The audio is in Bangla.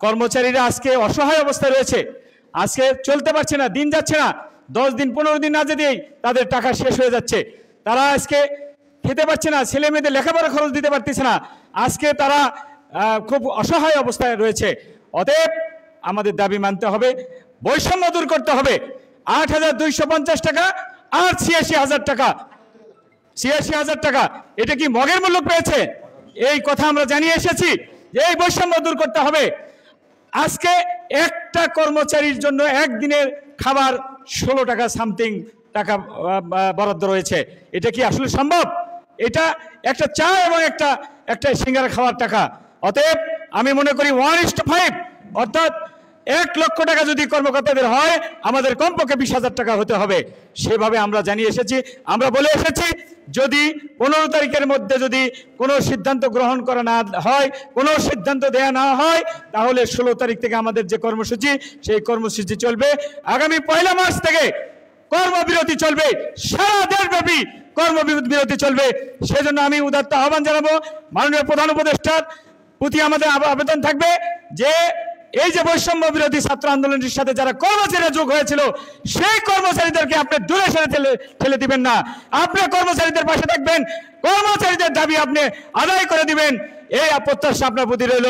কর্মচারীরা আজকে অসহায় অবস্থায় রয়েছে, আজকে চলতে পারছে না, দিন যাচ্ছে না, 10 দিন 15 দিন না যেতেই তাদের টাকা শেষ হয়ে যাচ্ছে, তারা আজকে খেতে পারছে না, ছেলে মেয়েদের লেখাপড়া খরচ দিতে পারতেছে না, আজকে তারা খুব অসহায় অবস্থায় রয়েছে। অতএব আমাদের দাবি মানতে হবে, বৈষম্য দূর করতে হবে। 8,250 টাকা আর 86,000 টাকা, 86,000 টাকা, এটা কি মগের মূল্য পেয়েছে? এই কথা আমরা জানিয়ে এসেছি যে এই বৈষম্য দূর করতে হবে। আজকে একটা কর্মচারীর জন্য একদিনের খাবার 16 টাকা সামথিং টাকা বরাদ্দ রয়েছে, এটা কি আসলে সম্ভব? এটা একটা চা এবং একটা সিঙ্গারা খাওয়ার টাকা। অতএব আমি মনে করি 1:5, অর্থাৎ 1 লক্ষ টাকা যদি কর্মকর্তাদের হয়, আমাদের কমপক্ষে 20,000 টাকা হতে হবে। সেভাবে আমরা জানিয়ে এসেছি, আমরা বলে এসেছি, যদি 15 তারিখের মধ্যে যদি কোনো সিদ্ধান্ত গ্রহণ করা না হয়, কোনো সিদ্ধান্ত দেয়া না হয়, তাহলে 16 তারিখ থেকে আমাদের যে কর্মসূচি, সেই কর্মসূচি চলবে। আগামী 1 মার্চ থেকে কর্মবিরতি চলবে, সারা দেশব্যাপী কর্মবিরতি চলবে। সেজন্য আমি উদাত্ত আহ্বান জানাবো, মাননীয় প্রধান উপদেষ্টার প্রতি আমাদের আবেদন থাকবে যে এই যে বৈষম্য বিরোধী ছাত্র আন্দোলনের সাথে যারা কর্মচারীরা যোগ হয়েছিল, সেই কর্মচারীদেরকে আপনি দূরে সরে ঠেলে দিবেন না, আপনি কর্মচারীদের পাশে থাকবেন, কর্মচারীদের দাবি আপনি আদায় করে দিবেন, এই প্রত্যাশা আপনার প্রতি রইল।